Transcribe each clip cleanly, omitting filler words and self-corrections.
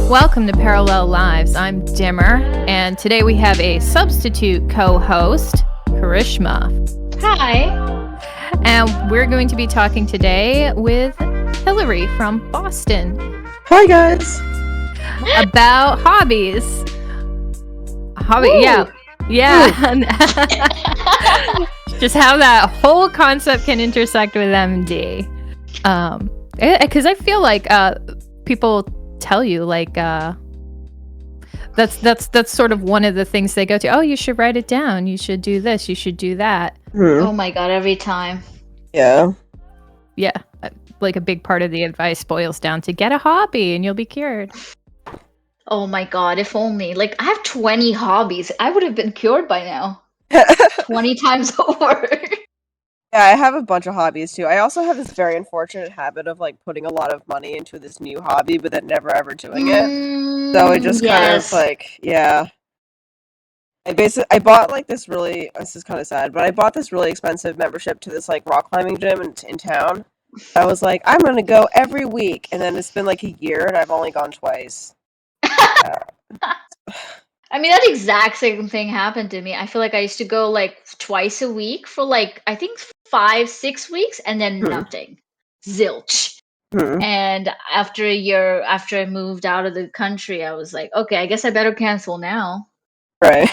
Welcome to Parallel Lives. I'm Dimmer, and today we have a substitute co-host, Karishma. Hi. And we're going to be talking today with Hillary from Boston. Hi, guys. About hobbies. Woo. Yeah. Just how that whole concept can intersect with MD. Because I feel like people tell you like that's sort of one of the things they go to. Oh, you should write it down. You should do this. You should do that. Oh my god, every time. Yeah. Like a big part of the advice boils down to get a hobby and you'll be cured. Oh my god, if only. Like, I have 20 hobbies. I would have been cured by now. 20 times over. Yeah, I have a bunch of hobbies too. I also have this very unfortunate habit of like putting a lot of money into this new hobby, but then never ever doing it. So it just kind of like, yeah. I bought like this is kind of sad, but I bought this really expensive membership to this like rock climbing gym in town. I was like, I'm gonna go every week, and then it's been like a year, and I've only gone twice. I mean, that exact same thing happened to me. I feel like I used to go like twice a week for like, I think 5-6 weeks, and then nothing. Zilch. And after a year, after I moved out of the country, I was like, okay, I guess I better cancel now. Right.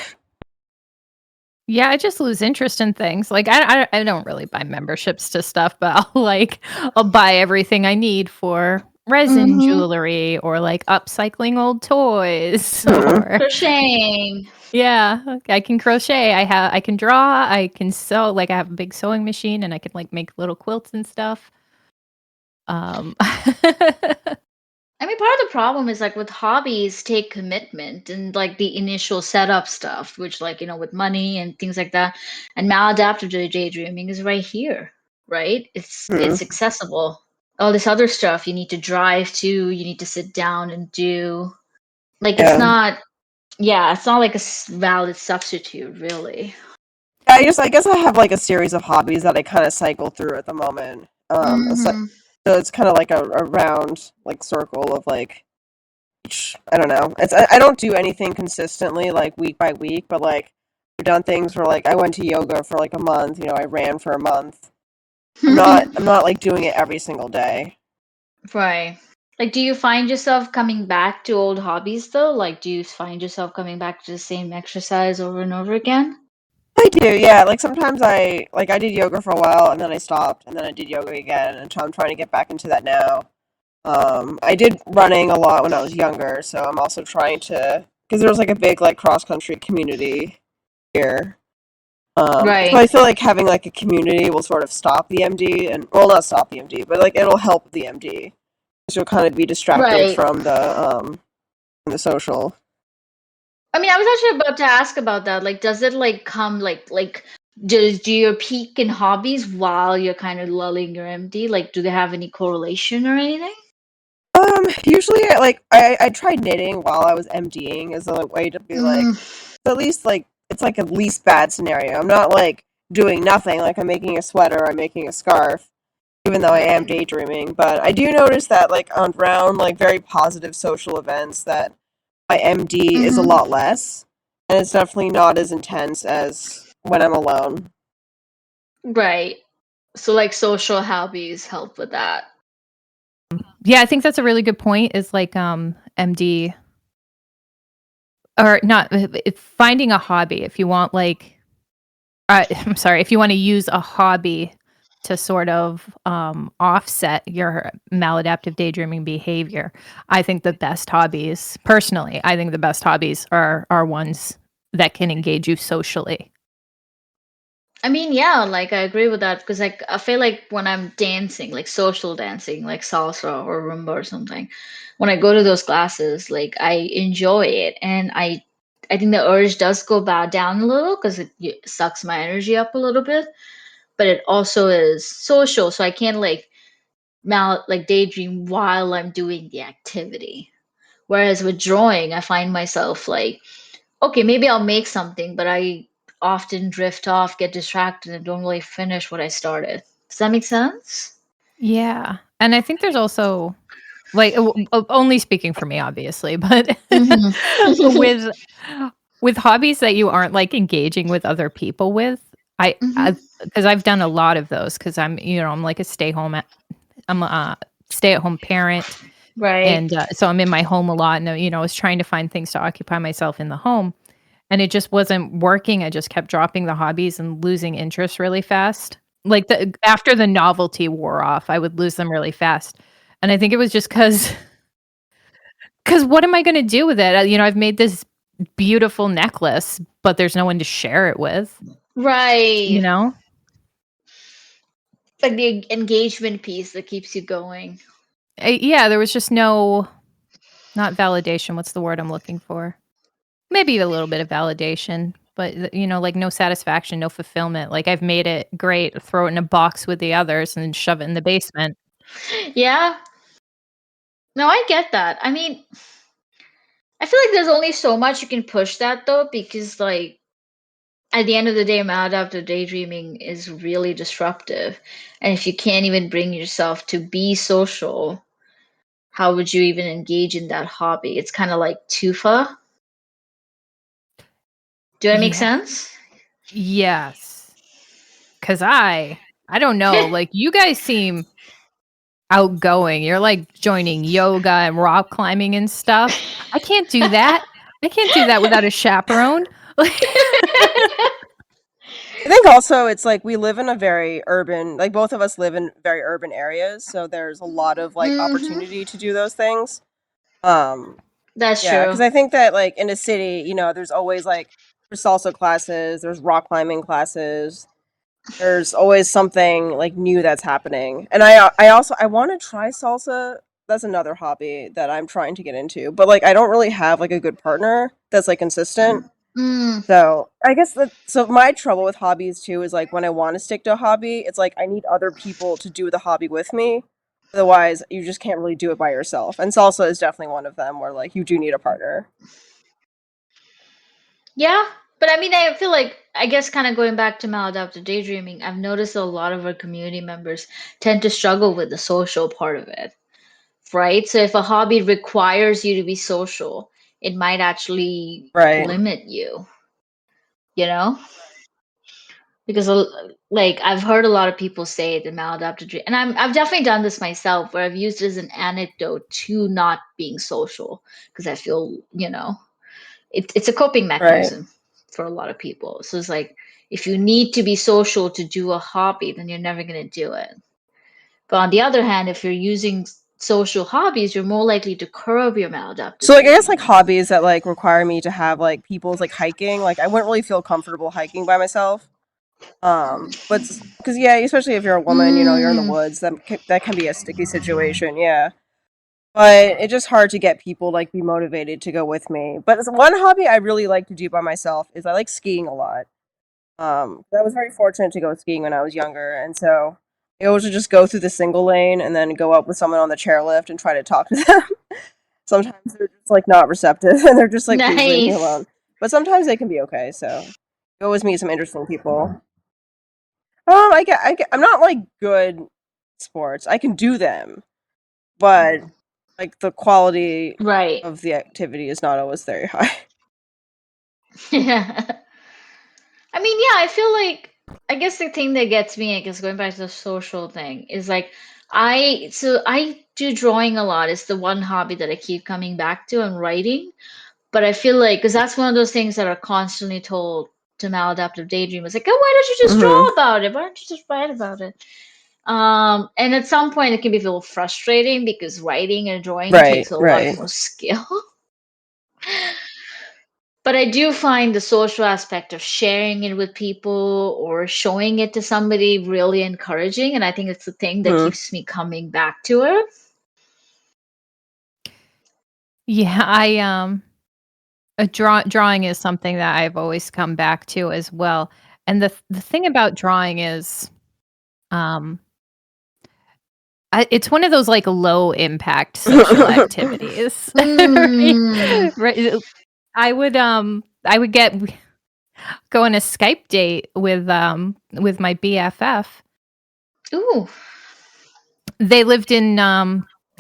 Yeah, I just lose interest in things. Like I don't really buy memberships to stuff, but I'll buy everything I need for resin jewelry or like upcycling old toys or crocheting. Yeah, I can crochet. I can draw. I can sew. Like I have a big sewing machine, and I can like make little quilts and stuff. I mean, part of the problem is like with hobbies take commitment and like the initial setup stuff, which like, with money and things like that. And maladaptive daydreaming is right here, right? It's accessible. All this other stuff you need to drive to, you need to sit down and do. Like it's not like a valid substitute, really. I guess I have like a series of hobbies that I kind of cycle through at the moment. So it's kind of like a round like circle of like I don't know. I don't do anything consistently like week by week, but like I've done things where like I went to yoga for like a month. I ran for a month. I'm not like doing it every single day. Right. Like, do you find yourself coming back to old hobbies though? Like, do you find yourself coming back to the same exercise over and over again? I do, yeah. Like sometimes I did yoga for a while and then I stopped and then I did yoga again and I'm trying to get back into that now. I did running a lot when I was younger, so I'm also trying to because there was like a big like cross country community here. Right. So I feel like having like a community will sort of stop the MD and well not stop the MD, but like it'll help the MD. So you'll kind of be distracted from the social. I mean, I was actually about to ask about that. Like, does it like come like do you peak in hobbies while you're kind of lulling your MD? Like, do they have any correlation or anything? Usually I tried knitting while I was MDing as a way to be like at least like it's like a least bad scenario. I'm not like doing nothing, like I'm making a sweater, I'm making a scarf, even though I am daydreaming. But I do notice that like around like very positive social events that my MD is a lot less, and it's definitely not as intense as when I'm alone. Right. So like social hobbies help with that. Yeah, I think that's a really good point. Is like MD or not finding a hobby if you want like I'm sorry, if you want to use a hobby to sort of offset your maladaptive daydreaming behavior. I think the best hobbies, personally, are ones that can engage you socially. I mean, yeah, like I agree with that because like I feel like when I'm dancing, like social dancing, like salsa or rumba or something, when I go to those classes, like I enjoy it, and I think the urge does go down a little because it sucks my energy up a little bit, but it also is social, so I can't like daydream while I'm doing the activity. Whereas with drawing, I find myself like, okay, maybe I'll make something, but I often drift off, get distracted, and don't really finish what I started. Does that make sense? Yeah. And I think there's also Like, only speaking for me, obviously, but Mhm. with with hobbies that you aren't, like, engaging with other people with, Mhm. because 'cause I've done a lot of those because I'm like a I'm a stay-at-home parent, Right. and, so I'm in my home a lot, and, I was trying to find things to occupy myself in the home, and it just wasn't working. I just kept dropping the hobbies and losing interest really fast. Like, after the novelty wore off, I would lose them really fast, and I think it was just because what am I gonna do with it? I've made this beautiful necklace, but there's no one to share it with, you Right. know? It's like the engagement piece that keeps you going. Yeah, there was just no not validation, what's the word I'm looking for? Maybe a little bit of validation, but, like, no satisfaction, no fulfillment, like, I've made it, great, throw it in a box with the others and shove it in the basement. Yeah. No, I get that. I mean, I feel like there's only so much you can push that though, because like at the end of the day, maladaptive daydreaming is really disruptive. And if you can't even bring yourself to be social, how would you even engage in that hobby? It's kind of like tufa. Do that make Yeah. sense? Yes, because I don't know, like, you guys seem outgoing. You're, like, joining yoga and rock climbing and stuff. I can't do that. I can't do that without a chaperone. Like I think also it's like we live in a very urban, like both of us live in very urban areas, so there's a lot of like Hmm. opportunity to do those things. Um, That's yeah, true. because I think that like in a city, there's always like there's salsa classes, there's rock climbing classes, there's always something like new that's happening. And I also I want to try salsa. That's another hobby that I'm trying to get into, but like I don't really have like a good partner that's like consistent. Mm. So I guess so my trouble with hobbies too is like when I want to stick to a hobby, it's like I need other people to do the hobby with me. Otherwise, you just can't really do it by yourself. And salsa is definitely one of them where like you do need a partner. Yeah, but I mean, I feel like, I guess, kind of going back to maladaptive daydreaming, I've noticed a lot of our community members tend to struggle with the social part of it, right? So if a hobby requires you to be social, it might actually Right. limit you, you know? Because like I've heard a lot of people say the maladaptive dream, and I've definitely done this myself, where I've used it as an anecdote to not being social because I feel, it's a coping Right. mechanism for a lot of people. So it's like if you need to be social to do a hobby, then you're never going to do it. But on the other hand, if you're using social hobbies, you're more likely to curb your maladaptive So like I guess like daydreaming. hobbies that like require me to have like people's like hiking, like I wouldn't really feel comfortable hiking by myself. But because yeah, especially if you're a woman, you're in the Mm, woods, that can be a sticky situation. Yeah. But it's just hard to get people like be motivated to go with me. But one hobby I really like to do by myself is I like skiing a lot. I was very fortunate to go skiing when I was younger, and so I always would just go through the single lane and then go up with someone on the chairlift and try to talk to them. Sometimes they're just like not receptive and they're just like, please leave me nice. alone. But sometimes they can be okay. So you always meet some interesting people. I'm not like good sports. I can do them, but like the quality Right. of the activity is not always very high. Yeah. I mean, yeah, I feel like, I guess the thing that gets me, I guess going back to the social thing, is like I do drawing a lot. It's the one hobby that I keep coming back to, and writing. But I feel like, because that's one of those things that are constantly told to maladaptive daydream. It's like, oh, why don't you just Hmm. draw about it? Why don't you just write about it? And at some point it can be a little frustrating because writing and drawing Right, takes a lot right. more skill. But I do find the social aspect of sharing it with people or showing it to somebody really encouraging. And I think it's the thing that Hmm. keeps me coming back to it. Yeah, drawing is something that I've always come back to as well, and the thing about drawing is, um, it's one of those, like, low impact social activities, right? Mm. Right, I would go on a Skype date with my BFF. Ooh. They lived in,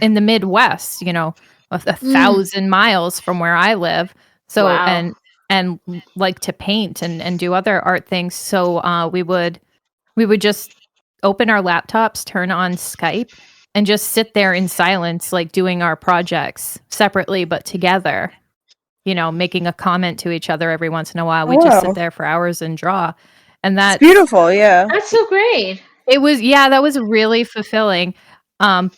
in the Midwest, a 1,000 miles from where I live. So Wow. and like to paint and do other art things. So we would just open our laptops, turn on Skype, and just sit there in silence, like doing our projects separately but together. Making a comment to each other every once in a while. Oh, We just sit wow. there for hours and draw. And It's that's beautiful, yeah. That's so great. it was yeah, that was really fulfilling. Um,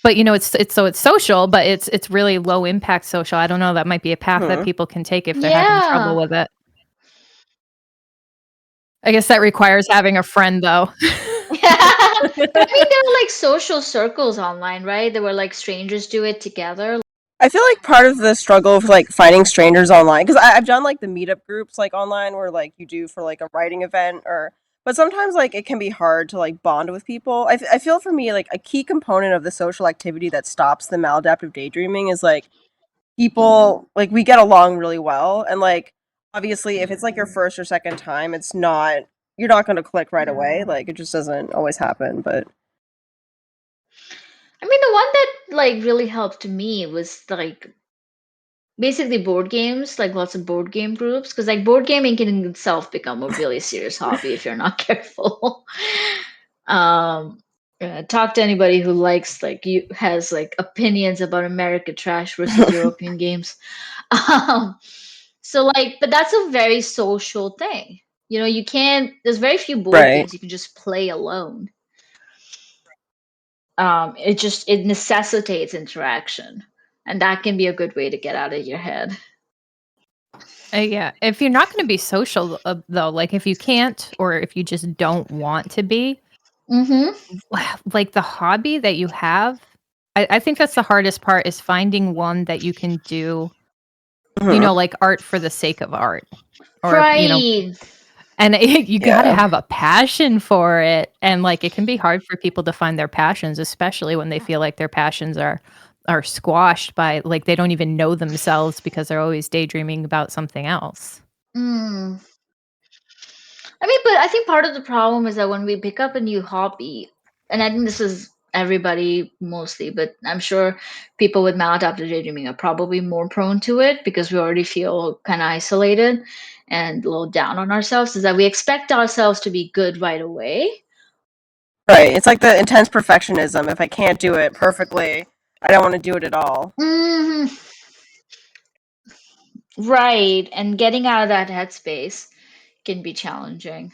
but it's social, but it's really low impact social. I don't know, that might be a path that Hmm. people can take if they're having trouble Yeah. with it. I guess that requires having a friend though. But I mean, there were like social circles online, right? There were like strangers do it together. I feel like part of the struggle of like finding strangers online, because I've done like the meetup groups like online where like you do for like a writing event but sometimes like it can be hard to like bond with people. I feel for me like a key component of the social activity that stops the maladaptive daydreaming is like people like we get along really well, and like obviously if it's like your first or second time, you're not going to click right away. Like it just doesn't always happen, but I mean, the one that like really helped me was like basically board games, like lots of board game groups, because like board gaming can in itself become a really serious hobby if you're not careful. um Talk to anybody who likes like you has like opinions about America trash versus European games. um so like, but that's a very social thing. You can't, there's very few board right. games you can just play alone. It necessitates interaction, and that can be a good way to get out of your head. Yeah, if you're not going to be social though, like if you can't or if you just don't want to be, Mm-hmm. like the hobby that you have, I think that's the hardest part is finding one that you can do, Mhm. like art for the sake of art, or Right. and you got to Yeah. have a passion for it, and like it can be hard for people to find their passions, especially when they feel like their passions are squashed by, like, they don't even know themselves because they're always daydreaming about something else. Mm. I mean, but I think part of the problem is that when we pick up a new hobby, and I think this is everybody mostly, but I'm sure people with maladaptive daydreaming are probably more prone to it because we already feel kind of isolated and a little down on ourselves, is that we expect ourselves to be good right away. Right. It's like the intense perfectionism. If I can't do it perfectly, I don't want to do it at all. Hmm. Right. And getting out of that headspace can be challenging.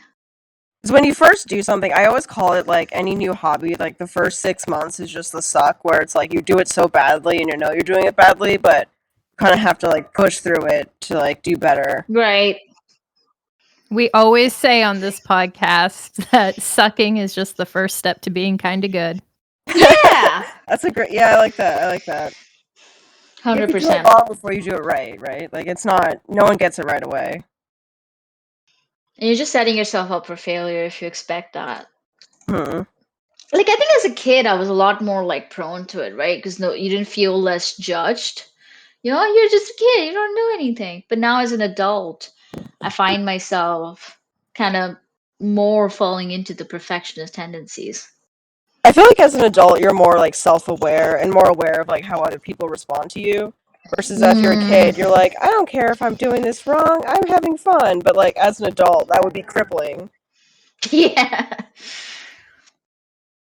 Because when you first do something, I always call it like any new hobby, like the first 6 months is just the suck, where it's like you do it so badly and you know you're doing it badly, but you kind of have to like push through it to like do better. Right. We always say on this podcast that sucking is just the first step to being kind of good. Yeah. That's a great, yeah, I like that. I like that. You have to do it 100%. wrong before you do it right, right? Like it's not, no one gets it right away. And you're just setting yourself up for failure if you expect that. Hmm. Like, I think as a kid, I was a lot more like prone to it, right? Because no, you didn't feel less judged. You're just a kid, you don't know anything. But now as an adult, I find myself kind of more falling into the perfectionist tendencies. I feel like as an adult, you're more like self-aware and more aware of like how other people respond to you. Versus as you're a Mm, kid, you're like, I don't care if I'm doing this wrong. I'm having fun. But like as an adult, that would be crippling. yeah.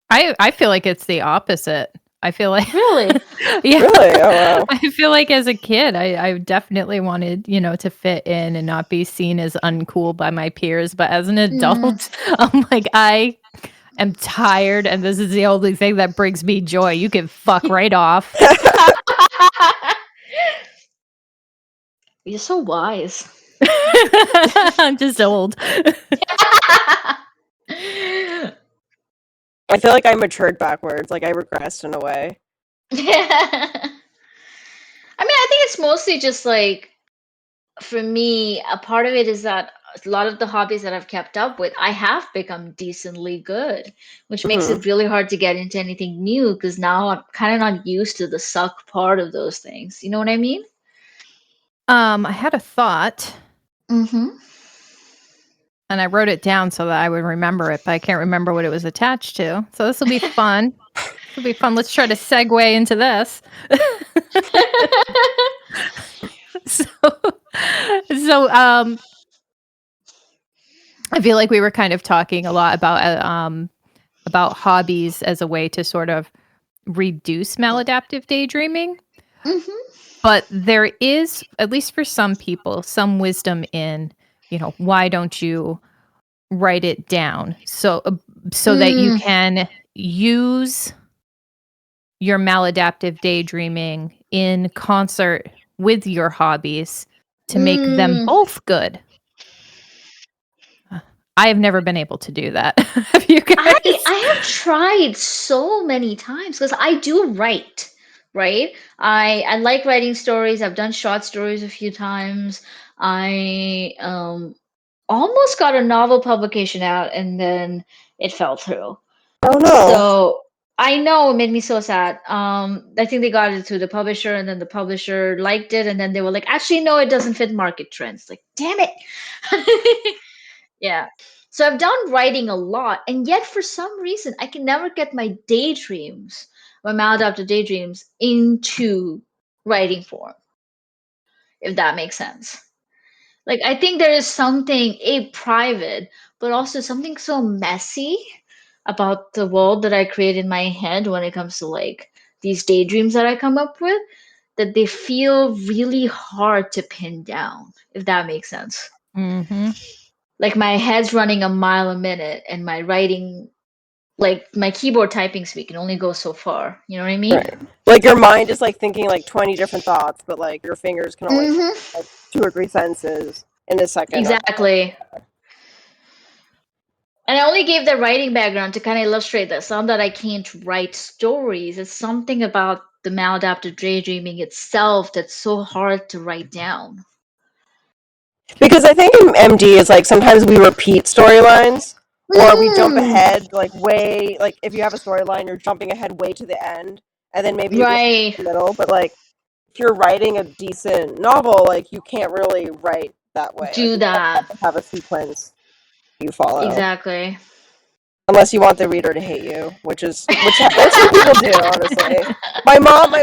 I feel like it's the opposite. I feel like Really? yeah. Really? Oh wow. I feel like as a kid, I definitely wanted, to fit in and not be seen as uncool by my peers. But as an Mm. adult, I'm like, I am tired, and this is the only thing that brings me joy. You can fuck right off. You're so wise. I'm just old. I feel like I matured backwards. Like I regressed in a way. I mean, I think it's mostly just like, for me, a part of it is that a lot of the hobbies that I've kept up with, I have become decently good, which makes Hmm. it really hard to get into anything new because now I'm kind of not used to the suck part of those things. You know what I mean? I had a thought, Mm-hmm. and I wrote it down so that I would remember it, but I can't remember what it was attached to. So this will be fun. It'll be fun. Let's try to segue into this. So, so I feel like we were kind of talking a lot about hobbies as a way to sort of reduce maladaptive daydreaming. Hmm. But there is, at least for some people, some wisdom in, why don't you write it down so that you Mm, can use your maladaptive daydreaming in concert with your hobbies to make them mm. both good. I have never been able to do that. Have you I guys? I have tried so many times because I do write, right? I like writing stories. I've done short stories a few times. I almost got a novel publication out and then it fell through. Oh no. So I know it made me so sad. I think they got it to the publisher and then the publisher liked it and then they were like, actually, no, it doesn't fit market trends. Like, damn it. Yeah. So I've done writing a lot, and yet for some reason I can never get my daydreams, my maladaptive daydreams, into writing form, if that makes sense. Like I think there is something a private, but also something so messy about the world that I create in my head when it comes to like these daydreams that I come up with that they feel really hard to pin down, if that makes sense. Mm-hmm. Like my head's running a mile a minute and my writing, like my keyboard typing speed can only go so far. You know what I mean? Right. Like your mind is like thinking like 20 different thoughts, but like your fingers can only type Mm-hmm. like 2 or 3 sentences in a second. Exactly. And I only gave the writing background to kind of illustrate that. It's not that I can't write stories. It's something about the maladaptive daydreaming itself that's so hard to write down. Because I think in MD is like sometimes we repeat storylines or we jump Mm, ahead like way like if you have a storyline you're jumping ahead way to the end and then maybe you go right. in the middle, but like if you're writing a decent novel, like you can't really write that way. Like Do you that. have to have a sequence you follow. Exactly. Unless you want the reader to hate you, which some people do, honestly. My mom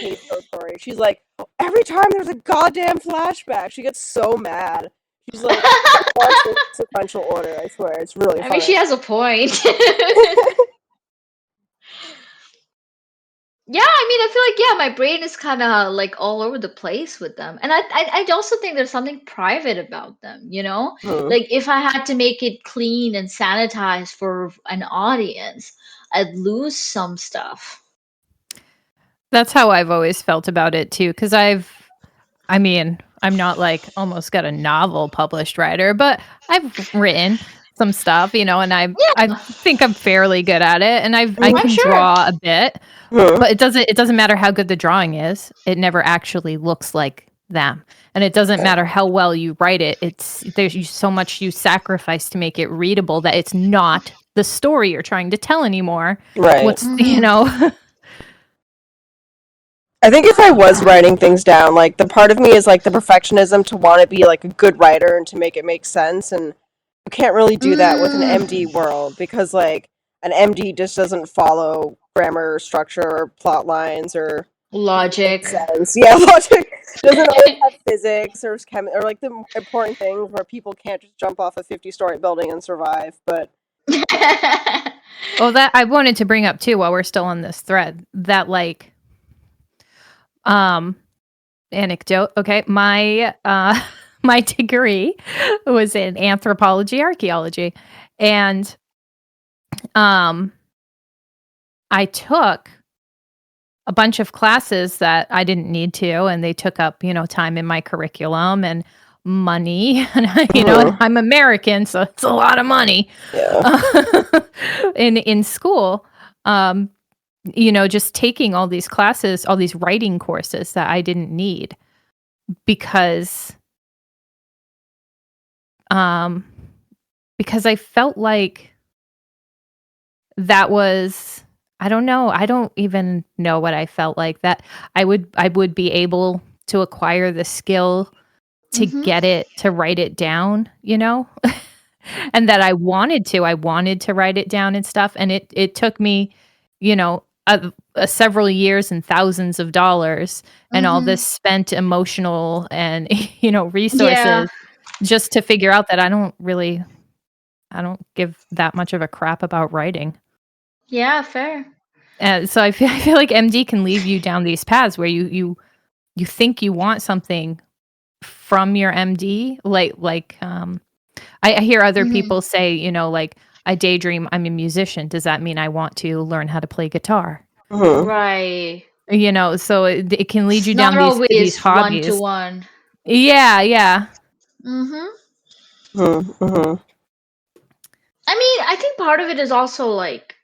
hates those stories. She's like, every time there's a goddamn flashback, she gets so mad. She's like, watch the sequential order. I swear, it's really I mean, she funny. has a point. Yeah, I mean, I feel like yeah, my brain is kind of like all over the place with them, and I also think there's something private about them. You know, Hmm. like if I had to make it clean and sanitized for an audience, I'd lose some stuff. That's how I've always felt about it too. Because I mean, I'm not like almost got a novel published writer, but I've written some stuff, and I Yeah, think I'm fairly good at it, and I I'm can sure. draw a bit, Hmm. but it doesn't matter how good the drawing is. It never actually looks like them. And it doesn't matter how well you write it. There's so much you sacrifice to make it readable that it's not the story you're trying to tell anymore. Right. What's, Hmm. I think if I was writing things down, like the part of me is like the perfectionism to want to be like a good writer and to make it make sense, and you can't really do that with an Mm, MD world because like an MD just doesn't follow grammar or structure or plot lines or make logic. sense. Yeah, logic doesn't always have physics or like the important things where people can't just jump off a 50-story building and survive. But Well, that I wanted to bring up too while we're still on this thread that like um anecdote. Okay, my my degree was in anthropology archaeology, and um I took a bunch of classes that I didn't need to, and they took up time in my curriculum and money. And mhm, I'm American, so it's a lot of money yeah, in school. um just taking all these classes, all these writing courses that I didn't need because um because I felt like that was, I don't know, I don't even know what I felt like, that I would be able to acquire the skill to Hmm. get it to write it down, and that I wanted to write it down and stuff, and it took me, you know several years and thousands of dollars and all Mm-hmm. this spent emotional and Yeah. resources just to figure out that I don't give that much of a crap about writing. Yeah, fair. So I feel like MD can leave you down these paths where you think you want something from your MD, I hear other Mm-hmm. people say, like, I daydream, I'm a musician. Does that mean I want to learn how to play guitar? Mhm. Right. So it can lead It's you not down these always hobbies. 1-to-1. Yeah. Mm-hmm. Mhm. Mhm. I mean, I think part of it is also like,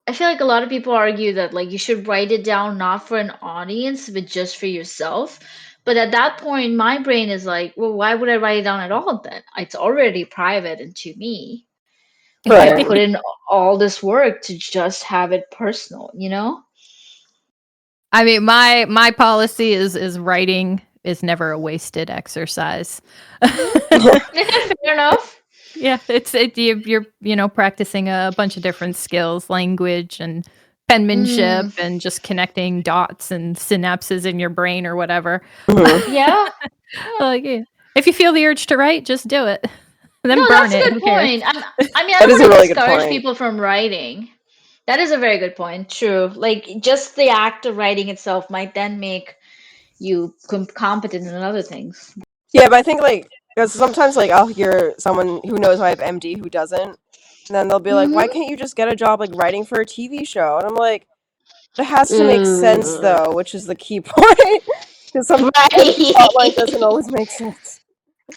I feel like a lot of people argue that like you should write it down not for an audience, but just for yourself. But at that point, my brain is like, well, why would I write it down at all then? It's already private and to me. Why Right. put in all this work to just have it personal, you know? I mean, my policy is writing is never a wasted exercise. Fair enough. Yeah, you're practicing a bunch of different skills, language and penmanship, and just connecting dots and synapses in your brain or whatever. Mhm. Yeah. Like, yeah. If you feel the urge to write, just do it. Then No, burn that's a it. good Who cares? point. I mean, I That don't is want a to really good discourage point. people from writing. That is a very good point. True. Like, just the act of writing itself might then make you competent in other things. Yeah, but I think like because sometimes like I'll hear someone who knows I have MD who doesn't, and then they'll be like, "Why Mm-hmm. can't you just get a job like writing for a TV show?" And I'm like, "It has to make sense though," which is the key point. Because sometimes the plotline doesn't Right. always make sense.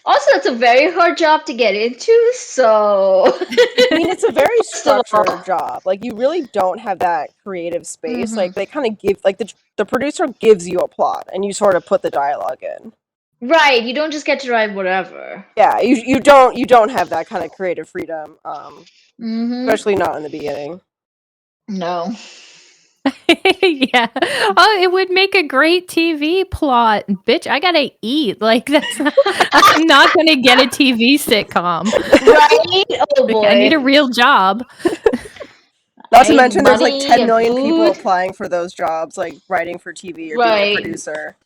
Also, it's a very hard job to get into, so I mean, it's a very first of all, structured job. Like you really don't have that creative space. Like they kind of give like the producer gives you a plot, and you sort of put the dialogue in. right, you don't just get to write whatever. Yeah, you don't have that kind of creative freedom, Mm-hmm. especially not in the beginning. No. Yeah. Oh, it would make a great TV plot. Bitch, I gotta eat. Like I'm not gonna get a TV sitcom. Right? Oh Like, I need a boy. real job. Not I to need mention, there's like money 10 and million people food. applying for those jobs, like writing for TV or being a Right. producer.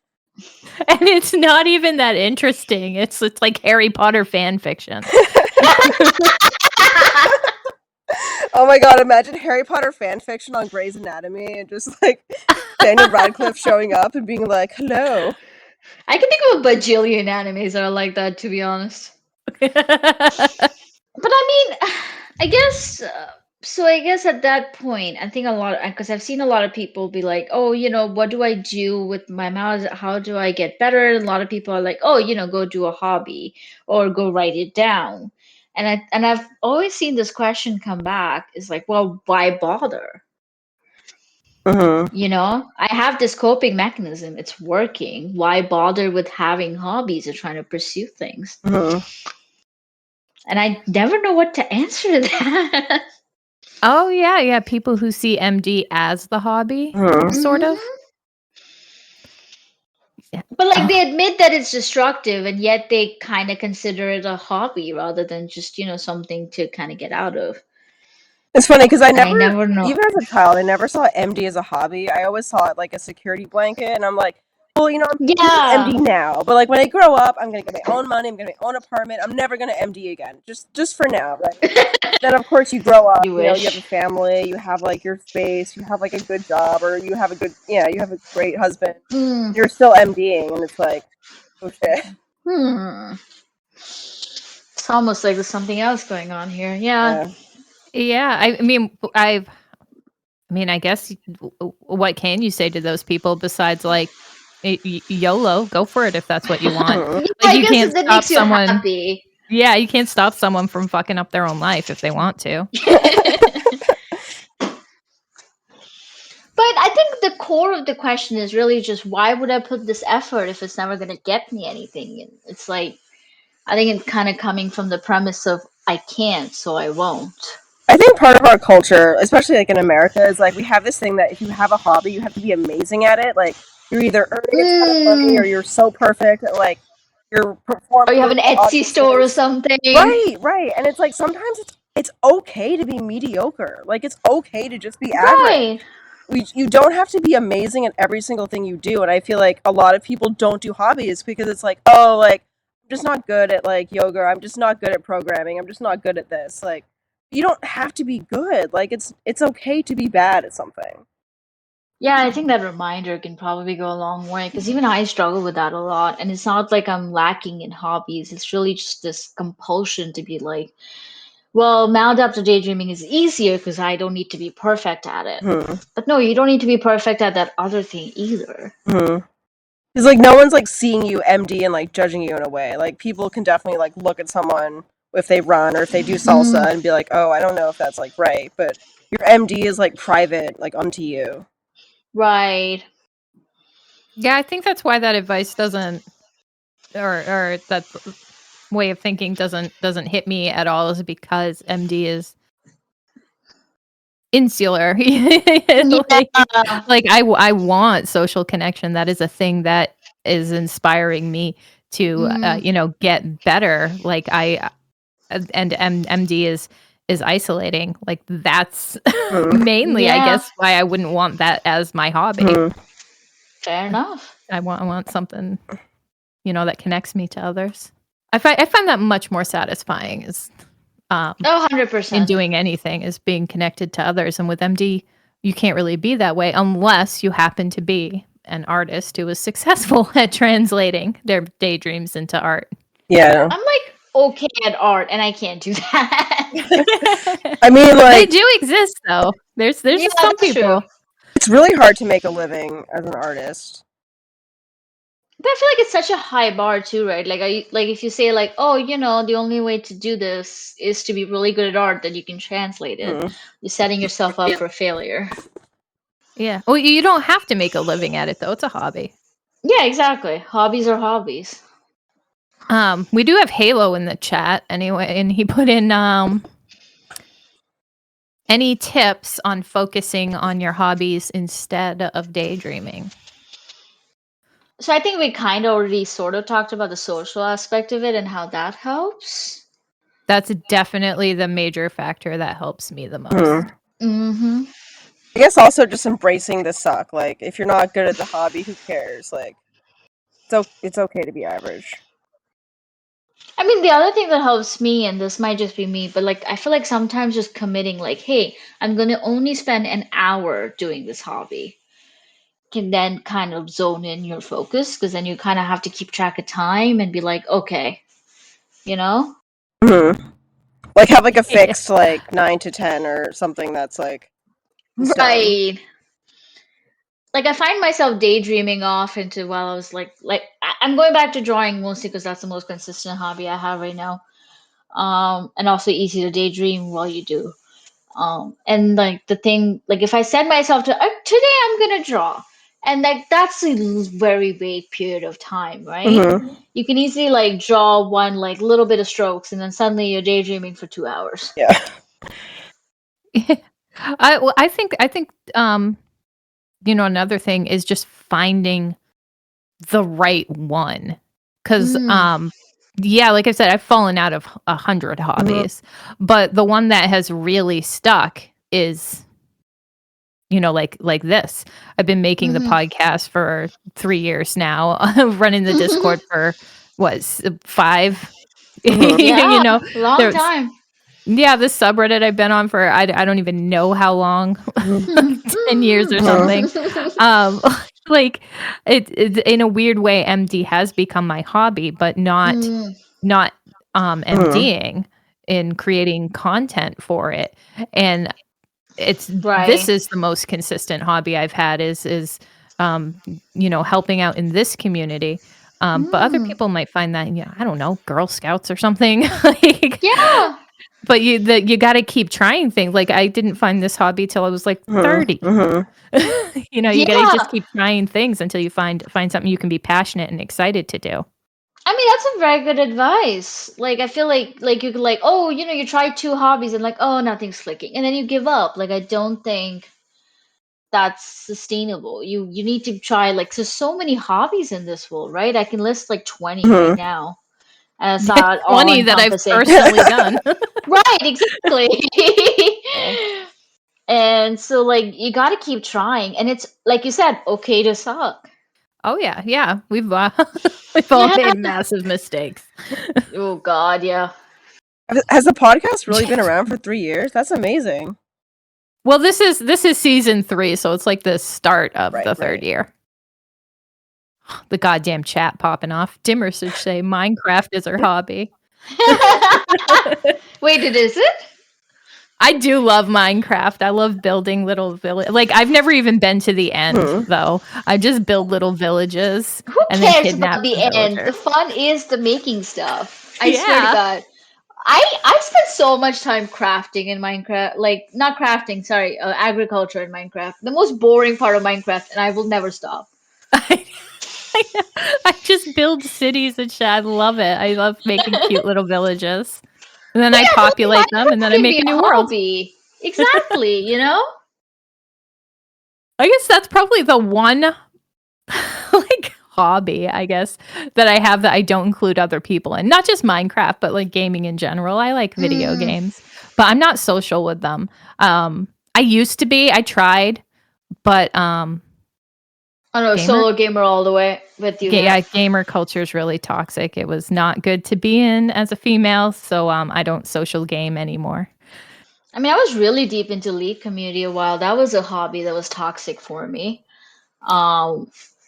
And it's not even that interesting. It's like Harry Potter fan fiction. Oh my god, imagine Harry Potter fan fiction on Grey's Anatomy and just like Daniel Radcliffe showing up and being like, "Hello." I can think of a bajillion animes that are like that, to be honest. But I mean, I guess so. I guess at that point, I think a lot because I've seen a lot of people be like, "Oh, what do I do with my mouth? How do I get better?" And a lot of people are like, "Oh, go do a hobby or go write it down." And I've always seen this question come back is like, "Well, why bother?" Mm-hmm. I have this coping mechanism. It's working. Why bother with having hobbies or trying to pursue things? Mm-hmm. And I never know what to answer to that. Oh, yeah. People who see MD as the hobby, Mm-hmm. sort of. Yeah. But like they admit that it's destructive and yet they kind of consider it a hobby rather than just, something to kind of get out of. It's funny because I And I never know. even as a child, I never saw MD as a hobby. I always saw it like a security blanket, and I'm like, well, I'm Yeah. MD now, but like when I grow up, I'm gonna get my own money, I'm gonna get my own apartment. I'm never gonna MD again, just for now, right? Then of course you grow up, You you have wish. a family, you have like your space, you have like a good job, or you have you have a great husband. You're still MDing, and it's like, oh shit. It's almost like there's something else going on here. Yeah. Yeah. I guess what can you say to those people besides like YOLO? Go for it if that's what you want. Yeah, Like I you guess can't that stop makes you someone. happy. Yeah, you can't stop someone from fucking up their own life if they want to. But I think the core of the question is really just why would I put this effort if it's never going to get me anything? And it's like, I think it's kind of coming from the premise of I can't, so I won't. I think part of our culture, especially like in America, is like we have this thing that if you have a hobby, you have to be amazing at it. Like you're either earning a ton of money or you're so perfect at like you're Or performing you have in an front of Etsy store or audiences. something. Right. And it's like sometimes it's okay to be mediocre. Like it's okay to just be average. Right. you don't have to be amazing at every single thing you do. And I feel like a lot of people don't do hobbies because it's like, oh, like I'm just not good at like yoga. I'm just not good at programming. I'm just not good at this. Like you don't have to be good. Like it's okay to be bad at something. Yeah, I think that reminder can probably go a long way because even I struggle with that a lot. And it's not like I'm lacking in hobbies. It's really just this compulsion to be like, well, maladaptive daydreaming is easier because I don't need to be perfect at it. Hmm. But no, you don't need to be perfect at that other thing either. Hmm. Because like no one's like seeing you MD and like judging you in a way. Like people can definitely like look at someone if they run or if they do salsa and be like, oh, I don't know if that's like right, but your MD is like private, like unto you. Right. Yeah, I think that's why that advice doesn't, or that way of thinking doesn't hit me at all, is because MD is insular. like, Yeah. like I want social connection. That is a thing that is inspiring me to Mm, get better. Like MD is isolating. Like that's Hmm. mainly, I yeah. guess, why I wouldn't want that as my hobby. Hmm. Fair enough. I want something, that connects me to others. I find that much more satisfying is um Oh, in 100%. doing anything, is being connected to others. And with MD, you can't really be that way unless you happen to be an artist who is successful at translating their daydreams into art. Yeah. I'm like okay at art and I can't do that. I mean, They like do exist though. There's Yeah, just some that's true. people. it's really hard to make a living as an artist. But I feel like it's such a high bar too, right? Like, like if you say like, oh, the only way to do this is to be really good at art, that you can translate it. Hmm. You're setting yourself up for failure. Yeah. Well, you don't have to make a living at it though. It's a hobby. Yeah, exactly. Hobbies are hobbies. We do have Halo in the chat anyway, and he put in any tips on focusing on your hobbies instead of daydreaming. So I think we kind of already sort of talked about the social aspect of it and how that helps. That's definitely the major factor that helps me the Hmm. most. Mm-hmm. I guess also just embracing the suck. Like if you're not good at the hobby, who cares? Like it's okay to be average. I mean, the other thing that helps me, and this might just be me, but like I feel like sometimes just committing, like, hey, I'm gonna only spend an hour doing this hobby, can then kind of zone in your focus because then you kind of have to keep track of time and be like, okay, you know? Hmm. Like have like a Yeah. fixed like 9 to 10 or something that's like in stone. Right. Like I find myself daydreaming off into while I was like I'm going back to drawing mostly because that's the most consistent hobby I have right now. And also easy to daydream while you do. And like the thing, like if I set myself to today I'm gonna draw, and like that's a very vague period of time, right? Hmm. You can easily like draw one like little bit of strokes, and then suddenly you're daydreaming for 2 hours. Yeah. I think another thing is just finding the right one. Cause Mm, yeah, like I said, I've fallen out of 100 Hmm. hobbies, but the one that has really stuck is like this. I've been making the hmm podcast for 3 years now, running the Discord for what, 5? Hmm. You Yeah, know, long there's time. yeah, this subreddit I've been on for I don't even know how long, like 10 years or Hmm. something. Um, like it in a weird way, MD has become my hobby, but Mm, not Hmm. MDing, in creating content for it. And this right. is the most consistent hobby I've had is helping out in this community. But other Mm, people might find that, I don't know, Girl Scouts or something. Like, yeah. but you got to keep trying things. Like I didn't find this hobby till I was like Hmm. 30. Hmm. You got to Yeah. just keep trying things until you find something you can be passionate and excited to do. I mean, that's a very good advice. Like, I feel like you could like, oh, you try two hobbies and like, oh, nothing's clicking, and then you give up. Like, I don't think that's sustainable. You need to try like there's so many hobbies in this world, right? I can list like 20 right Hmm. now, and it's not all 20 that I've encompassing. personally done. Right, exactly. And so like you got to keep trying, and it's like you said, okay to suck. Oh yeah, yeah. We've we've all made massive mistakes. Oh God, yeah. Has the podcast really been around for 3 years? That's amazing. Well, this is season 3, so it's like the start of the third year. The goddamn chat popping off. Dimmer should say Minecraft is her hobby. Wait, is it? I do love Minecraft. I love building little village. Like I've never even been to the end though. I just build little villages Who and then cares kidnap about the some end? The villagers. fun is the making stuff. I swear to Yeah. God. I spent so much time crafting in Minecraft. Like, not crafting, sorry, agriculture in Minecraft. The most boring part of Minecraft, and I will never stop. I just build cities and shit. I love it. I love making cute little villages. And then I populate them and then I Minecraft can make be a new a world. hobby. Exactly, you know? I guess that's probably the one like hobby, I guess, that I have that I don't include other people in. Not just Minecraft, but like gaming in general. I like video games, but I'm not social with them. I used to be. I tried, but I don't know, solo gamer all the way with you there. yeah, gamer culture is really toxic. It was not good to be in as a female, so I don't social game anymore. I mean, I was really deep into League community a while. That was a hobby that was toxic for me.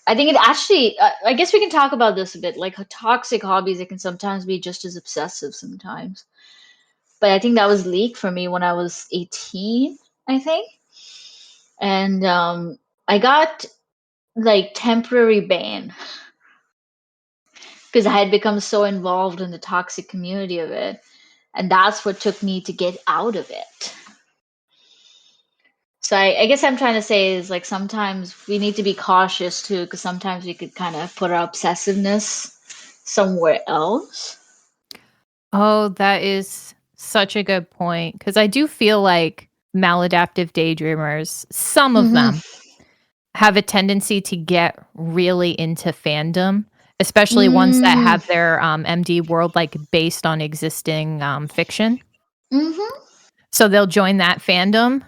I think it actually, I guess we can talk about this a bit. Like toxic hobbies, it can sometimes be just as obsessive sometimes. But I think that was League for me when I was 18, I think. And I got like temporary ban because I had become so involved in the toxic community of it. And that's what took me to get out of it. So I guess I'm trying to say is like sometimes we need to be cautious too, because sometimes we could kind of put our obsessiveness somewhere else. Oh, that is such a good point because I do feel like maladaptive daydreamers, some of them have a tendency to get really into fandom, especially ones that have their MD world like based on existing fiction. So they'll join that fandom,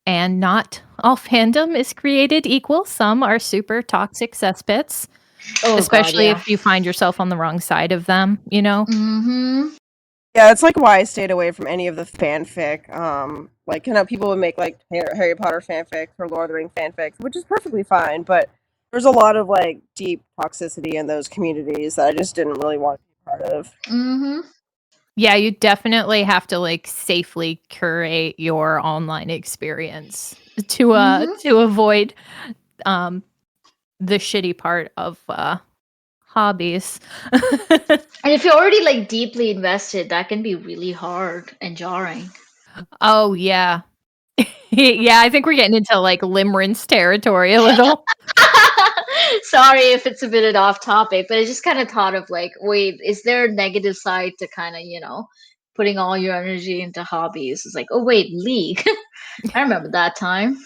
and not all fandom is created equal. Some are super toxic cesspits, Oh especially God, if you find yourself on the wrong side of them, you know? Yeah, it's like why I stayed away from any of the fanfic. Like, people would make like Harry Potter fanfics or Lord of the Rings fanfics, which is perfectly fine, but there's a lot of like deep toxicity in those communities that I just didn't really want to be part of. Yeah, you definitely have to like safely curate your online experience to avoid the shitty part of hobbies. And if you're already like deeply invested, that can be really hard and jarring. Oh yeah. Yeah, I think we're getting into like limerence territory a little. Sorry if it's a bit off topic, but I just kind of thought of like, wait, is there a negative side to kind of, putting all your energy into hobbies? It's like, oh wait, League. I remember that time.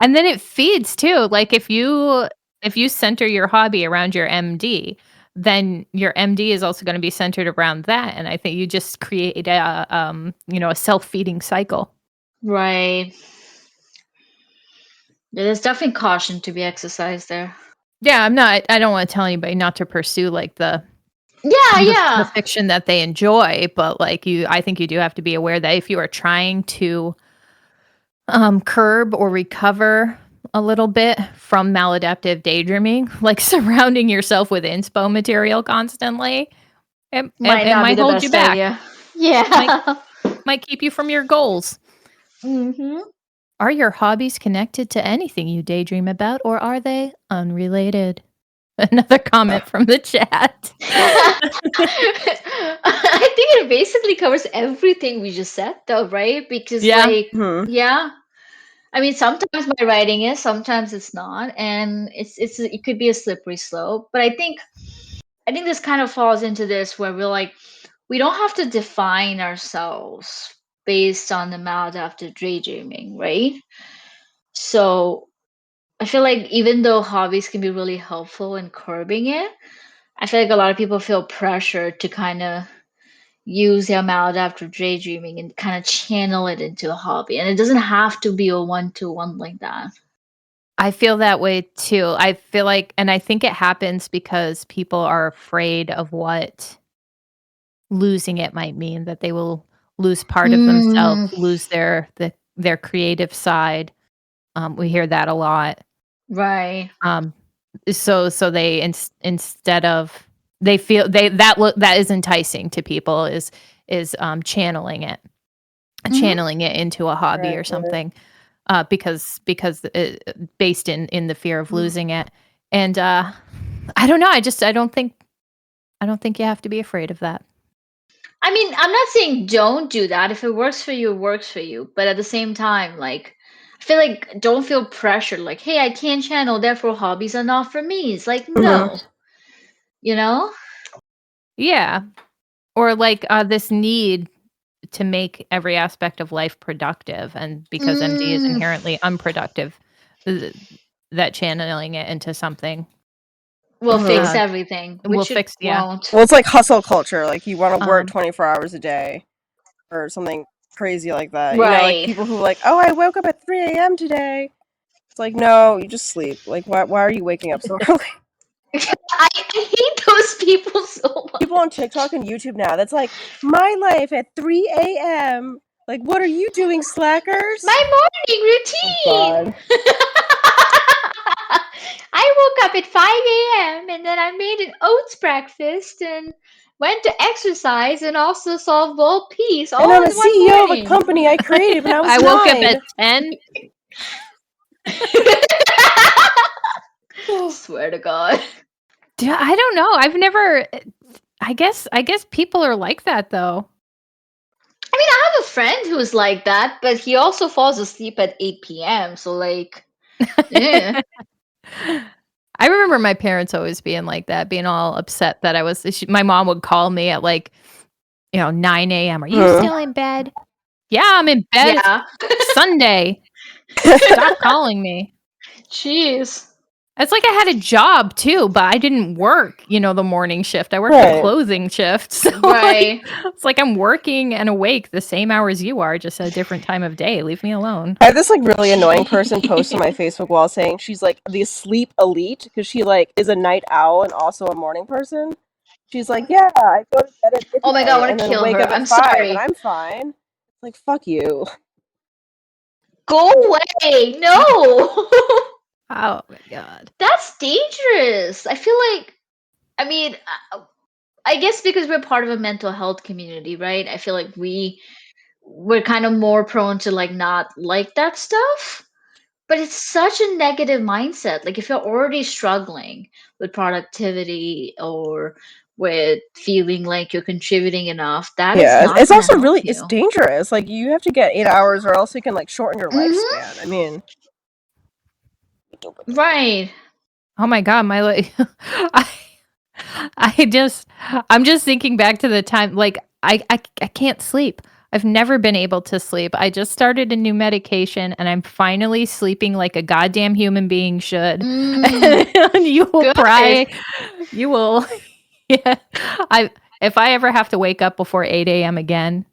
And then it feeds too. Like if you center your hobby around your MD, then your MD is also going to be centered around that, and I think you just create a self-feeding cycle. Right. There's definitely caution to be exercised there. Yeah, I don't want to tell anybody not to pursue like the Yeah. fiction that they enjoy, but like I think you do have to be aware that if you are trying to curb or recover a little bit from maladaptive daydreaming, like surrounding yourself with inspo material constantly, it Might not be might the hold you best back. idea. Yeah. Might keep you from your goals. Are your hobbies connected to anything you daydream about, or are they unrelated? Another comment from the chat. I think it basically covers everything we just said, though, right? Because, Yeah. yeah. I mean, sometimes my writing is, sometimes it's not, and it could be a slippery slope. But I think this kind of falls into this where we're like, we don't have to define ourselves based on the maladaptive daydreaming, right? So I feel like even though hobbies can be really helpful in curbing it, I feel like a lot of people feel pressure to kind of, use their maladaptive daydreaming and kind of channel it into a hobby. And it doesn't have to be a one-to-one like that. I feel that way too. I feel like, and I think it happens because people are afraid of what losing it might mean, that they will lose part of themselves, Mm, lose their creative side. We hear that a lot. right. Um, so they instead of they feel that is enticing to people is channeling it, Hmm. into a hobby Right, or right. something, because based in the fear of losing it. And I don't know. I don't think you have to be afraid of that. I mean, I'm not saying don't do that. If it works for you, it works for you. But at the same time, like, I feel like don't feel pressured. Like, hey, I can't channel, therefore hobbies are not for me. It's like, Mhm. no, you know? Yeah. Or like this need to make every aspect of life productive, and because MD is Mm, inherently unproductive, th- that channeling it into something will fix Mhm. everything, will which it fix. Yeah. won't. Well, it's like hustle culture. Like you want to work Um 24 hours a day or something crazy like that. You know, like Right. people who like, oh, I woke up at 3 a.m. today. It's like, no, you just sleep. Like, why are you waking up so early? I hate those people so much. People on TikTok and YouTube now, that's like, my life at 3 a.m. Like, what are you doing, slackers? My morning Oh, routine. God. I woke up at 5 a.m. and then I made an oats breakfast and went to exercise and also solved world peace And all I'm a in one CEO of a morning. company I created when I was I woke up at 9. 10. Swear to God. Yeah, I don't know. I've never. I guess people are like that though. I mean, I have a friend who's like that, but he also falls asleep at 8 p.m. So, like, yeah. I remember my parents always being like that, being all upset that my mom would call me at like, 9 a.m. Are you Mhm. still in bed? Yeah, I'm in bed. It's Yeah. Sunday. Stop calling me. Jeez. It's like I had a job too, but I didn't work, the morning shift. I worked the Right. closing shift. So like Right. it's like I'm working and awake the same hours you are, just at a different time of day. Leave me alone. I had this like really annoying person post on Jeez. my Facebook wall saying she's like the sleep elite because she like is a night owl and also a morning person. She's like, yeah, I go to bed at Oh my God, I midnight want and to then kill wake her. up at I'm 5 and sorry. I'm fine. It's like, fuck you. Go away. No. Oh my god. That's dangerous. I feel like, I mean, I guess because we're part of a mental health community, right? I feel like we're kind of more prone to like not like that stuff. But it's such a negative mindset. Like if you're already struggling with productivity or with feeling like you're contributing enough, that is Yeah, not it's going to also help really it's you. dangerous. Like you have to get 8 hours or else you can like shorten your Hmm. lifespan. I mean, Right. Oh my god, I I'm just thinking back to the time, like I can't sleep. I've never been able to sleep. I just started a new medication and I'm finally sleeping like a goddamn human being should. Mm, And you will good. pry, you will yeah. I If I ever have to wake up before 8 a.m. again,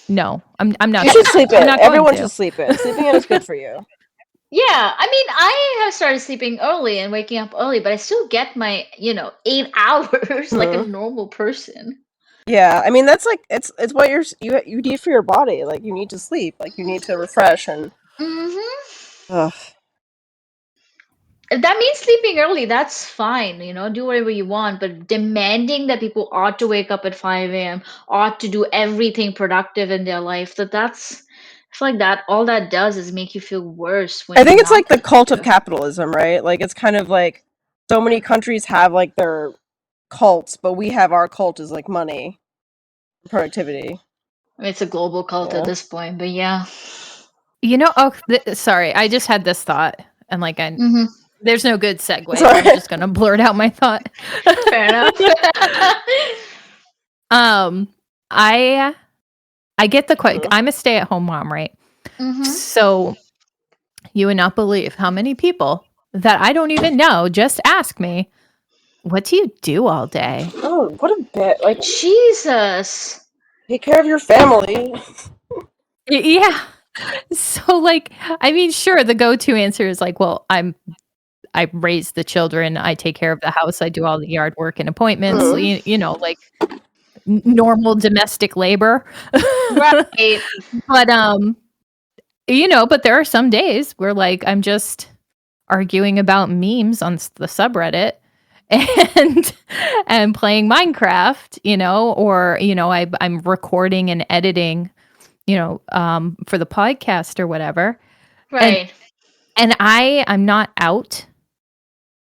no. I'm not you should sleep I'm in. not going Everyone should to. sleep in. Sleeping in is good for you. Yeah, I mean, I have started sleeping early and waking up early, but I still get my, 8 hours like a Mhm. normal person. Yeah, I mean that's like it's what you need for your body. Like you need to sleep. Like you need to refresh and Hmm. ugh. If that means sleeping early, that's fine, do whatever you want, but demanding that people ought to wake up at 5 a.m., ought to do everything productive in their life, I feel like that all that does is make you feel worse when I you're think it's not like the cult of productive. capitalism, right? Like it's kind of like so many countries have like their cults, but we have our cult is like money, productivity. I mean, it's a global cult at Yeah. this point, but yeah. Sorry, I just had this thought and Hmm. there's no good segue, so I'm Sorry. just going to blurt out my thought. Fair enough. um I I get Mhm. I'm a stay-at-home mom, right? Hmm. So you would not believe how many people that I don't even know just ask me, What do you do all day? Oh, what a bit! Like, Jesus. take care of your family. Yeah. So, like, I mean, sure, the go-to answer is like, well, I raise the children, I take care of the house, I do all the yard work and appointments, Mhm. you know, like normal domestic labor. Right. But, you know, but there are some days where like I'm just arguing about memes on the subreddit and and playing Minecraft, you know, or you know, I'm recording and editing, you know, for the podcast or whatever. And Right. I'm not out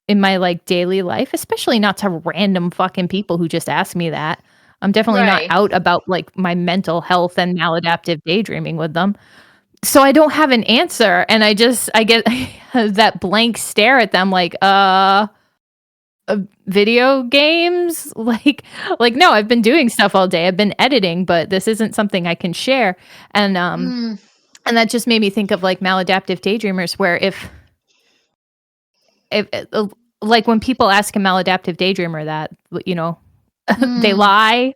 in my like daily life, especially not to random fucking people who just ask me that. I'm definitely not Right. out about like my mental health and maladaptive daydreaming with them. So I don't have an answer and I get that blank stare at them like video games like no, I've been doing stuff all day. I've been editing, but this isn't something I can share. Mm. And that just made me think of like maladaptive daydreamers where if like when people ask a maladaptive daydreamer that, you know, they Mm. lie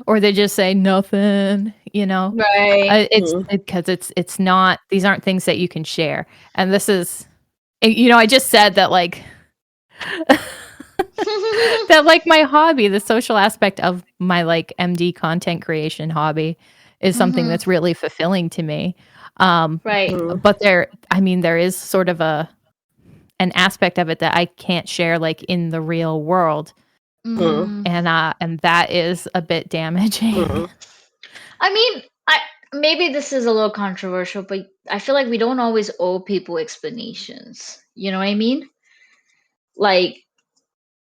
or they just say nothing, you know. Right. It's because it's not, these aren't things that you can share. And this is, you know, I just said that like that like my hobby, the social aspect of my like MD content creation hobby is something Mhm. that's really fulfilling to me. Um, Right. but I mean, there is sort of an aspect of it that I can't share like in the real world. Mm. And that is a bit damaging. I mean, I maybe this is a little controversial, but I feel like we don't always owe people explanations. You know what I mean? Like,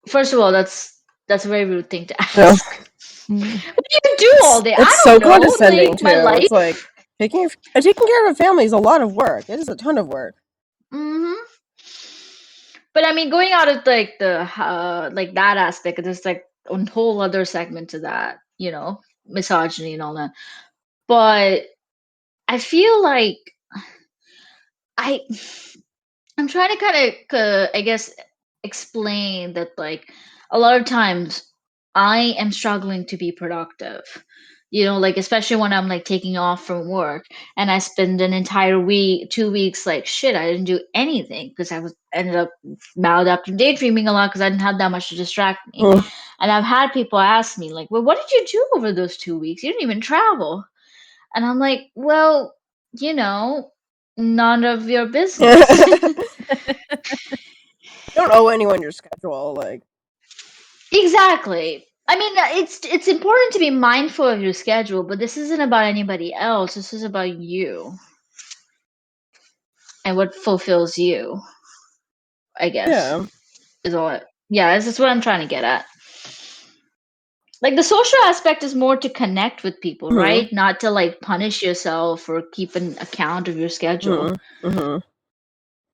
first of all, that's a very rude thing to Yeah. ask. Mm. What do you do all day? I It's so don't know. condescending Like too. my life. It's like taking care of a family is a lot of work. It is a ton of work. Hmm. But I mean, going out of like the like that aspect, there's like a whole other segment to that. You know, misogyny and all that. But I feel like I I'm trying to kind of, I guess, explain that like a lot of times I am struggling to be productive. You know, like especially when I'm like taking off from work and I spend an entire week, 2 weeks, like shit, I didn't do anything because I was ended up maladaptive daydreaming a lot because I didn't have that much to distract me. Mm. And I've had people ask me like, "Well, what did you do over those 2 weeks? You didn't even travel." And I'm like, "Well, you know, none of your business." Don't owe anyone your schedule. Like, Exactly. I mean, it's important to be mindful of your schedule, but this isn't about anybody else. This is about you and what fulfills you, I guess. yeah. Is all it. Yeah, this is what I'm trying to get at. Like the social aspect is more to connect with people, hmm right? Not to like punish yourself or keep an account of your schedule. hmm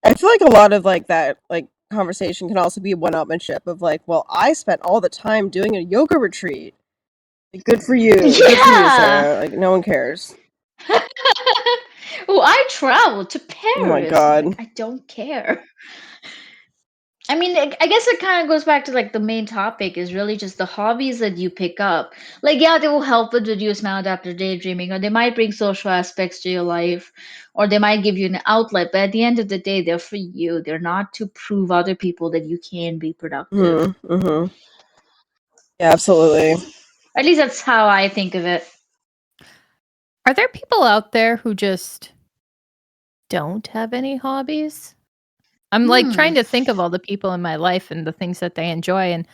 I feel like a lot of like that like conversation can also be one-upmanship of like, well, I spent all the time doing a yoga retreat. Like, good for you. Good for you, Yeah. Sarah. Like, no one cares. Oh, I traveled to Oh my Paris. god. Like, I don't care. I mean, I guess it kind of goes back to like the main topic is really just the hobbies that you pick up. Like, yeah, they will help with reduce maladaptive daydreaming, or they might bring social aspects to your life, or they might give you an outlet. But at the end of the day, they're for you. They're not to prove other people that you can be productive. Mm-hmm. Yeah, absolutely. At least that's how I think of it. Are there people out there who just don't have any hobbies? I'm like Hmm. trying to think of all the people in my life and the things that they enjoy, and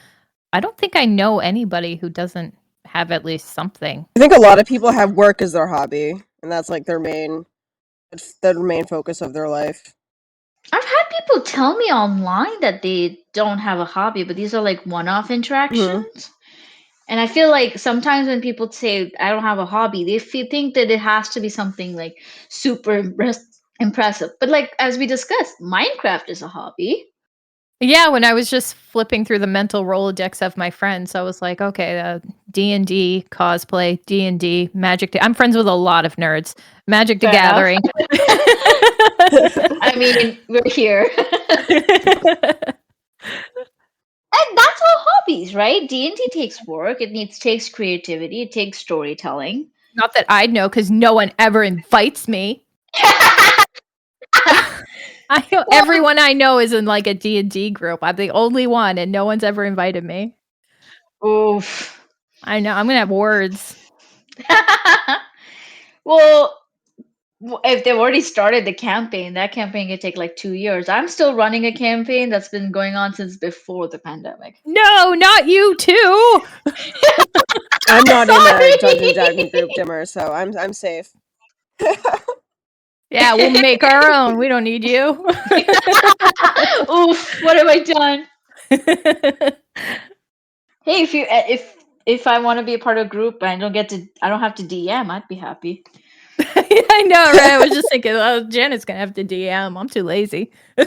I don't think I know anybody who doesn't have at least something. I think a lot of people have work as their hobby, and that's like their main focus of their life. I've had people tell me online that they don't have a hobby, but these are like one-off interactions. And I feel like sometimes when people say I don't have a hobby, they think that it has to be something like super impressive. But like as we discussed, Minecraft is a hobby. Yeah, when I was just flipping through the mental Rolodex of my friends, I was like, okay, D&D, cosplay, D&D, Magic. I'm friends with a lot of nerds. Magic the Fair enough. Gathering. I mean, we're here. And that's all hobbies, right? D&D takes work. Takes creativity. It takes storytelling. Not that I know, because no one ever invites me. I know Well, everyone I know is in like a D&D group. I'm the only one, and no one's ever invited me. oof. I know. I'm gonna have words. Well, if they've already started the campaign, that campaign could take like 2 years. I'm still running a campaign that's been going on since before the pandemic. No, not you too. I'm not in a Dungeons Sorry. Dragon group, Dimmer, so I'm safe. Yeah, we'll make our own. We don't need you. Oof, what have I done? Hey, if I want to be a part of a group and I don't have to DM, I'd be happy. Yeah, I know, right? I was just thinking, oh, Janet's gonna have to DM. I'm too lazy. But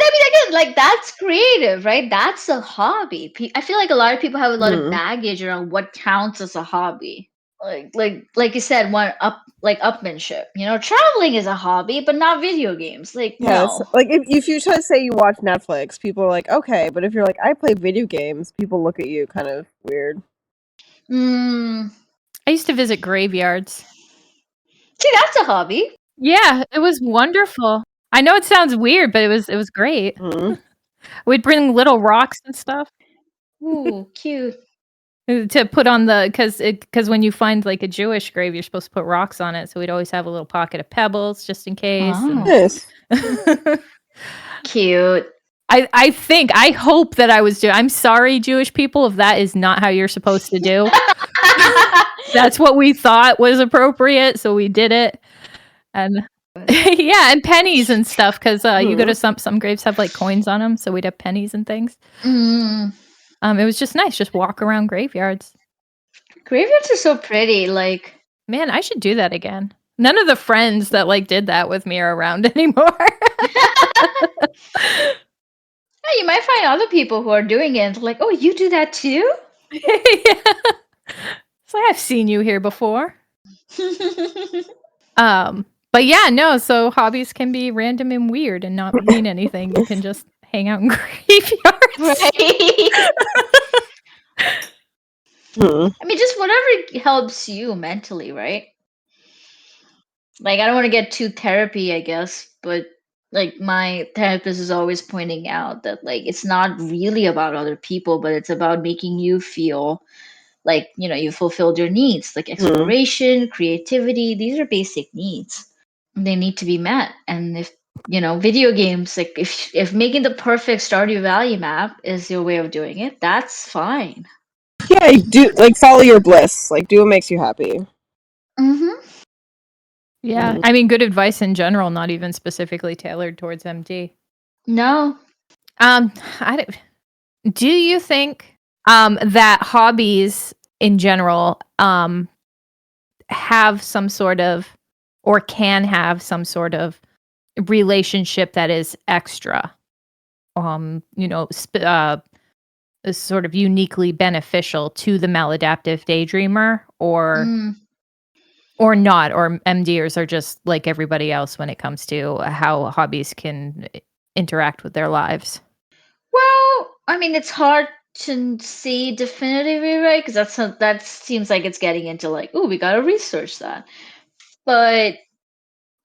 I mean, again, like that's creative, right? That's a hobby. I feel like a lot of people have a lot of Hmm. baggage around what counts as a hobby. Like you said, upmanship. You know, traveling is a hobby, but not video games. Like Yeah, it's no. like if you try to say you watch Netflix, people are like, okay, but if you're like, I play video games, people look at you kind of weird. Mm, I used to visit graveyards. see, that's a hobby. Yeah, it was wonderful. I know it sounds weird, but it was great. Hmm. We'd bring little rocks and stuff Ooh, cute. to put on the because when you find like a Jewish grave, you're supposed to put rocks on it. So we'd always have a little pocket of pebbles just in case. And Oh, Nice. cute. I hope that I was doing. I'm sorry, Jewish people, if that is not how you're supposed to do. That's what we thought was appropriate, so we did it. And yeah, and pennies and stuff because you go to some graves have like coins on them, so we'd have pennies and things. Mm. It was just nice, just walk around graveyards. Graveyards are so pretty. Like, Man, I should do that again. None of the friends that like did that with me are around anymore. yeah, you might find other people who are doing it. Like, oh, you do that too? Yeah. It's like I've seen you here before. But yeah, no, so hobbies can be random and weird and not mean anything. You can just hang out in graveyards. Right. Hmm. I mean, just whatever helps you mentally, right? Like, I don't want to get too therapy, I guess, but like my therapist is always pointing out that like it's not really about other people, but it's about making you feel like, you know, you fulfilled your needs, like exploration, creativity. These are basic needs. They need to be met. And if you know, video games, like if making the perfect Stardew Valley map is your way of doing it, that's fine. Yeah, do like follow your bliss. Like do what makes you happy. Mm-hmm. Yeah, I mean, good advice in general, not even specifically tailored towards MD. No. I don't, do you think that hobbies in general have some sort of or can have some sort of relationship that is extra? You know, is sort of uniquely beneficial to the maladaptive daydreamer or not, or MDers are just like everybody else when it comes to how hobbies can interact with their lives. Well, I mean, it's hard to see definitively, right? Because that seems like it's getting into like, oh, we gotta research that. But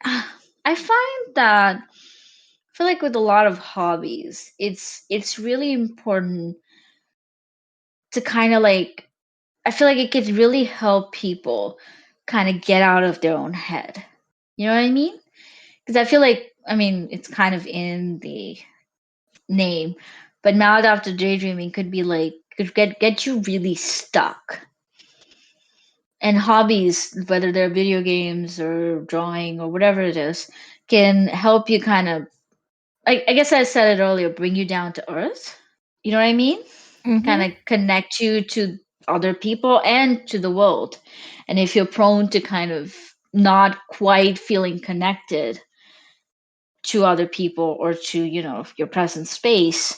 I find that I feel like with a lot of hobbies, it's really important to kind of like I feel like it could really help people kind of get out of their own head. You know what I mean? Because I feel like I mean it's kind of in the name, but maladaptive daydreaming could be like could get you really stuck. And hobbies, whether they're video games or drawing or whatever it is, can help you kind of I guess I said it earlier, bring you down to earth. You know what I mean? Kind Mhm. of connect you to other people and to the world. And if you're prone to kind of not quite feeling connected to other people or to, you know, your present space,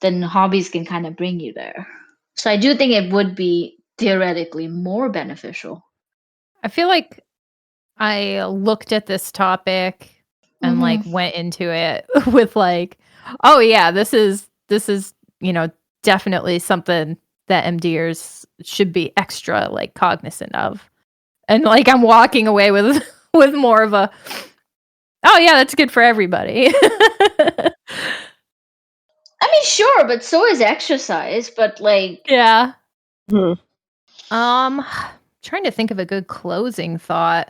then hobbies can kind of bring you there. So I do think it would be theoretically more beneficial. I feel like I looked at this topic and like Mm-hmm. went into it with like, oh yeah, this is this is, definitely something that MDers should be extra like cognizant of. And like I'm walking away with with more of a, oh yeah, that's good for everybody. I mean, sure, but so is exercise. But like, Yeah. Hmm. Trying to think of a good closing thought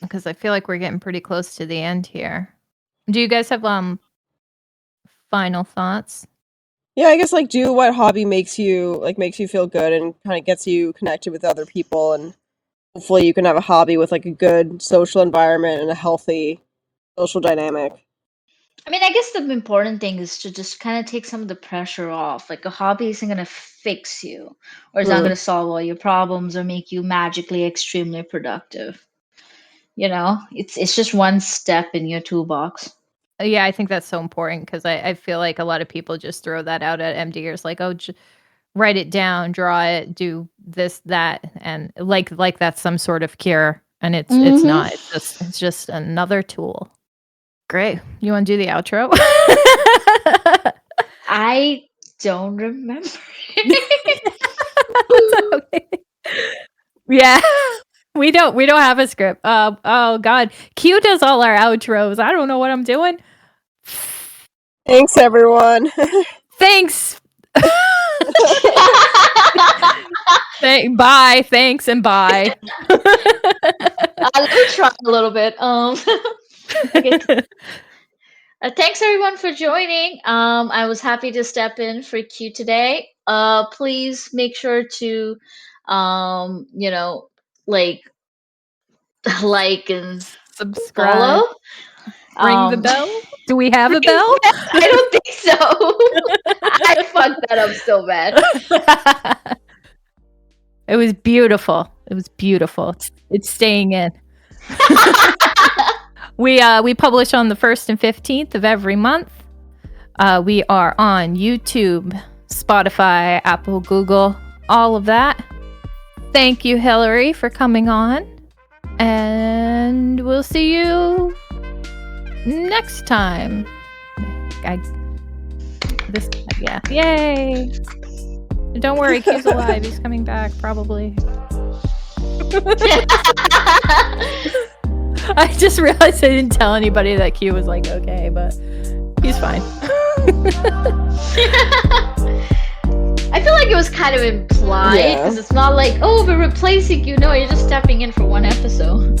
because I feel like we're getting pretty close to the end here. Do you guys have final thoughts? Yeah, I guess like do what hobby makes you feel good and kind of gets you connected with other people, and hopefully you can have a hobby with like a good social environment and a healthy social dynamic. I mean, I guess the important thing is to just kind of take some of the pressure off. Like a hobby isn't going to fix you, or it's not going to solve all your problems or make you magically extremely productive. It's just one step in your toolbox. Yeah, I think that's so important because I feel like a lot of people just throw that out at MDers like, oh, write it down, draw it, do this, that, and like that's some sort of cure. And it's not. It's just another tool. Great. You want to do the outro? I don't remember. Okay. Yeah. We don't have a script. Oh God. Q does all our outros. I don't know what I'm doing. Thanks, everyone. Thanks. Bye. Thanks and bye. Let me try a little bit. Okay. Thanks everyone for joining. I was happy to step in for Q today. Please make sure to, like and Subscribe. follow. Ring the bell. Do we have a bell? I don't think so. I fucked that up so bad. It was beautiful. It was beautiful. It's staying in. We publish on the 1st and 15th of every month. We are on YouTube, Spotify, Apple, Google, all of that. Thank you, Hillary, for coming on. And we'll see you next time. Yeah. Yay. Don't worry, Q's alive. He's coming back, probably. I just realized I didn't tell anybody that Q was like, okay, but he's fine. I feel like it was kind of implied because it's not like, oh, we're replacing you. No, you're just stepping in for one episode.